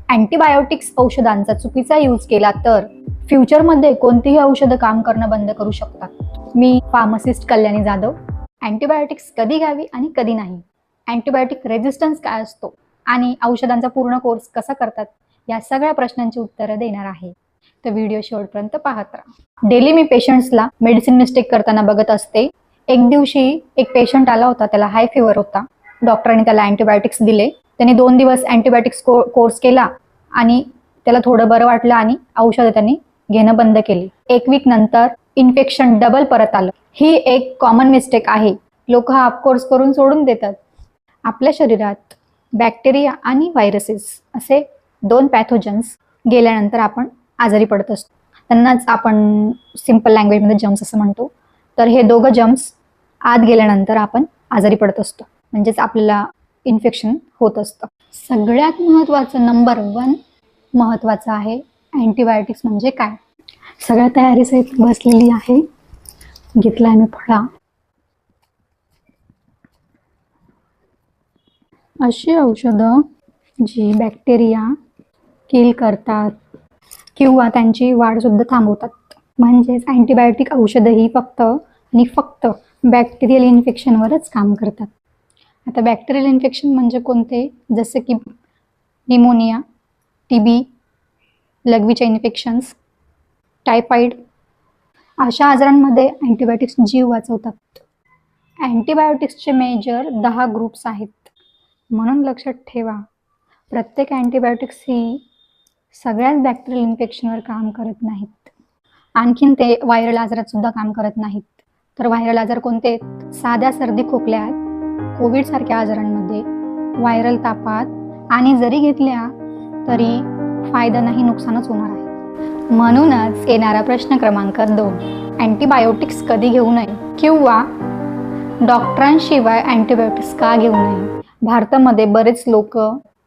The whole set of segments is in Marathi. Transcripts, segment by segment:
अँटीबायोटिक्स औषधांचा चुकीचा यूज केला तर फ्युचरमध्ये कोणतीही औषधं काम करणं बंद करू शकतात. मी फार्मासिस्ट कल्याणी जाधव. अँटीबायोटिक्स कधी घ्यावी आणि कधी नाही, अँटीबायोटिक रेझिस्टन्स काय असतो आणि औषधांचा पूर्ण कोर्स कसा करतात, या सगळ्या प्रश्नांची उत्तरं देणार आहे. तर व्हिडिओ शेवटपर्यंत पाहत राहा. डेली मी पेशंट्सला मेडिसिन मिस्टेक करताना बघत असते. एक दिवशी एक पेशंट आला होता, त्याला हाय फीवर होता. डॉक्टरांनी त्याला अँटीबायोटिक्स दिले. त्याने 2 दिवस अँटीबायोटिक्स कोर्स केला आणि त्याला थोडं बरं वाटलं आणि औषधं त्यांनी घेणं बंद केली. 1 वीक नंतर इन्फेक्शन डबल परत आलं. ही एक कॉमन मिस्टेक आहे. लोक हा कोर्स करून सोडून देतात. आपल्या शरीरात बॅक्टेरिया आणि व्हायरसेस असे 2 पॅथोजन्स गेल्यानंतर आपण आजारी पडत असतो. त्यांनाच आपण सिंपल लँग्वेजमध्ये जम्स असं म्हणतो. तर हे दोघं जम्स आत गेल्यानंतर आपण आजारी पडत असतो, म्हणजेच आपल्याला इन्फेक्शन होत असतं. सगळ्यात महत्त्वाचं नंबर 1 महत्त्वाचं आहे अँटीबायोटिक्स म्हणजे काय. सगळ्या तयारीसहित बसलेली आहे. घेतला आहे मी फळा. अशी औषधं जी बॅक्टेरिया किल करतात किंवा त्यांची वाढसुद्धा थांबवतात. म्हणजेच अँटीबायोटिक औषधं ही फक्त आणि फक्त बॅक्टेरियल इन्फेक्शनवरच काम करतात. आता बॅक्टेरियल इन्फेक्शन म्हणजे कोणते, जसे की निमोनिया, TB, लघवीचे इन्फेक्शन्स, टायफॉइड, अशा आजारांमध्ये अँटीबायोटिक्स जीव वाचवतात. अँटीबायोटिक्सचे मेजर 10 ग्रुप्स आहेत. म्हणून लक्षात ठेवा, प्रत्येक अँटीबायोटिक्स ही सगळ्याच बॅक्टेरियल इन्फेक्शनवर काम करत नाहीत. आणखीन ते व्हायरल आजारात सुद्धा काम करत नाहीत. तर व्हायरल आजार कोणते? साध्या सर्दी खोकल्यात, कोविड सारख्या आजारांमध्ये, व्हायरल तापात आणि जरी घेतल्या तरी फायदा नाही, नुकसानच होणार आहे. म्हणूनच येणारा प्रश्न क्रमांक 2, अँटीबायोटिक्स कधी घेऊ नये किंवा डॉक्टरांशिवाय अँटीबायोटिक्स का घेऊ नये. भारतामध्ये बरेच लोक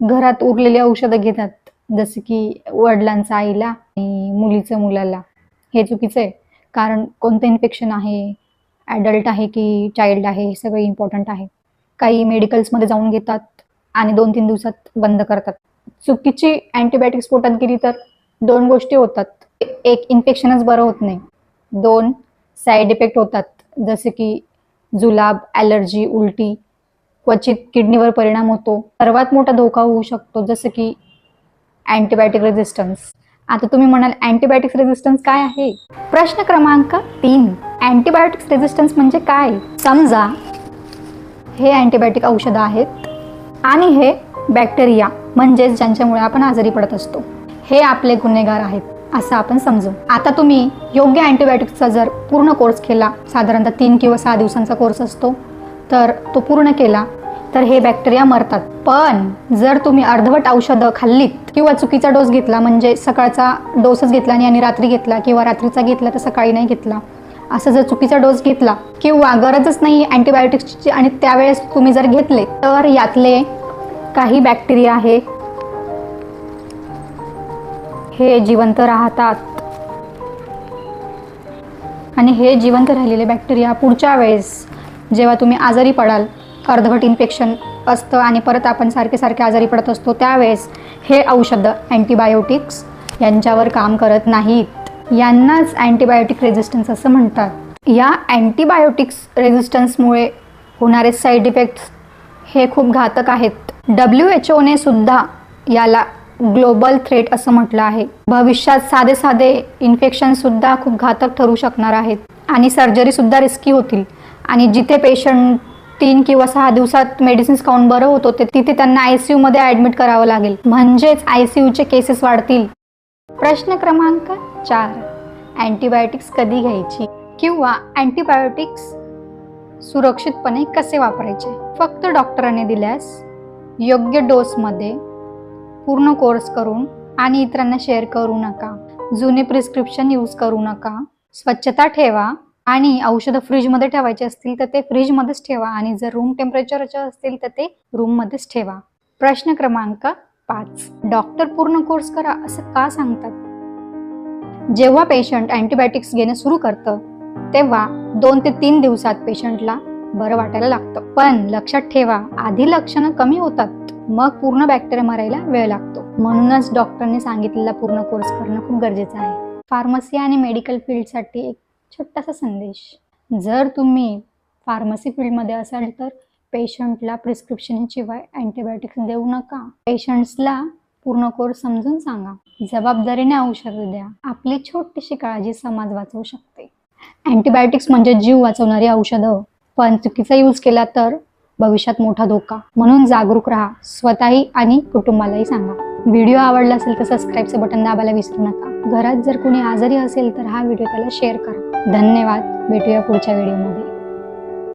घरात उरलेली औषधं घेतात, जसे की वडिलांचा आईला आणि मुलीचं मुलाला. हे चुकीचं आहे, कारण कोणतं इन्फेक्शन आहे, ॲडल्ट आहे की चाइल्ड आहे, हे सगळं इम्पॉर्टंट आहे. काही मेडिकल्समध्ये जाऊन घेतात आणि 2-3 दिवसात बंद करतात. चुकीची अँटीबायोटिक्स पोटात गेली तर 2 गोष्टी होतात. 1, इन्फेक्शनच बरं होत नाही. 2, साईड इफेक्ट होतात, जसे की जुलाब, ॲलर्जी, उलटी. क्वचित किडनीवर परिणाम होतो. सर्वात मोठा धोका होऊ शकतो, जसं की अँटीबायोटिक रेझिस्टन्स. आता तुम्ही म्हणाल अँटीबायोटिक्स रेझिस्टन्स काय आहे? प्रश्न क्रमांक 3, अँटीबायोटिक्स रेझिस्टन्स म्हणजे काय? समजा हे अँटीबायोटिक औषधं आहेत आणि हे बॅक्टेरिया म्हणजेच ज्यांच्यामुळे आपण आजारी पडत असतो, हे आपले गुन्हेगार आहेत असं आपण समजू. आता तुम्ही योग्य अँटीबायोटिक्सचा जर पूर्ण कोर्स केला, साधारणतः 3 किंवा 6 दिवसांचा कोर्स असतो, तर तो पूर्ण केला तर हे बॅक्टेरिया मरतात. पण जर तुम्ही अर्धवट औषधं खाल्लीत किंवा चुकीचा डोस घेतला, म्हणजे सकाळचा डोसच घेतला आणि रात्री घेतला किंवा रात्रीचा घेतला तर सकाळी नाही घेतला, असं जर चुकीचा डोस घेतला किंवा गरजच नाही अँटीबायोटिक्सची आणि त्यावेळेस तुम्ही जर घेतले, तर यातले काही बॅक्टेरिया आहे हे जिवंत राहतात आणि हे जिवंत राहिलेले बॅक्टेरिया पुढच्या वेळेस जेव्हा तुम्ही आजारी पडाल, अर्धवट इन्फेक्शन असतं आणि परत आपण सारखे आजारी पडत असतो, त्यावेळेस हे औषधं अँटीबायोटिक्स यांच्यावर काम करत नाहीत. यांनाच अँटीबायोटिक रेझिस्टन्स असं म्हणतात. या अँटीबायोटिक्स रेझिस्टन्समुळे होणारे साईड इफेक्ट्स हे खूप घातक आहेत. WHO ने सुद्धा याला ग्लोबल थ्रेट असं म्हटलं आहे. भविष्यात साधे इन्फेक्शनसुद्धा खूप घातक ठरू शकणार आहेत आणि सर्जरीसुद्धा रिस्की होतील. आणि जिथे पेशंट 3 किंवा 6 दिवसात मेडिसिन्स खाऊन बरं होत होते, तिथे त्यांना ICUमध्ये ॲडमिट करावं लागेल, म्हणजेच ICUचे केसेस वाढतील. प्रश्न क्रमांक 4, अँटीबायोटिक्स कधी घ्यायची किंवा अँटीबायोटिक्स सुरक्षितपणे कसे वापरायचे. फक्त डॉक्टरांनी दिल्यास योग्य डोसमध्ये पूर्ण कोर्स करून आणि इतरांना शेअर करू नका. जुने प्रिस्क्रिप्शन यूज करू नका. स्वच्छता ठेवा आणि औषधं फ्रीजमध्ये ठेवायचे असतील तर ते फ्रीजमध्येच ठेवा आणि जर रूम टेम्परेचरचे असतील तर ते रूममध्येच ठेवा. प्रश्न क्रमांक 5, डॉक्टर पूर्ण कोर्स करा असं का सांगतात? जेव्हा पेशंट अँटीबायोटिक्स घेणं सुरू करतं तेव्हा 2 ते 3 दिवसात पेशंटला बरं वाटायला लागतं. पण लक्षात ठेवा, आधी लक्षणं कमी होतात, मग पूर्ण बॅक्टेरिया मरायला वेळ लागतो. म्हणूनच डॉक्टरने सांगितलेला पूर्ण कोर्स करणं खूप गरजेचं आहे. फार्मसी आणि मेडिकल फील्डसाठी एक छोटासा संदेश. जर तुम्ही फार्मसी फील्डमध्ये असाल तर पेशंटला प्रिस्क्रिप्शनशिवाय अँटीबायोटिक्स देऊ नका. पेशंट्सला पूर्ण कोर्स समजून सांगा. जबाबदारीने औषधं द्या. आपली छोटीशी काळजी समाज वाचवू शकते. अँटीबायोटिक्स म्हणजे जीव वाचवणारी औषधं, पण चुकीचा यूज केला तर भविष्यात मोठा धोका. म्हणून जागरूक राहा. स्वतःही आणि कुटुंबालाही सांगा. व्हिडिओ आवडला असेल तर सबस्क्राईबचं बटन दाबायला विसरू नका. घरात जर कोणी आजारी असेल तर हा व्हिडिओ त्याला शेअर करा. धन्यवाद. भेटूया पुढच्या व्हिडिओमध्ये.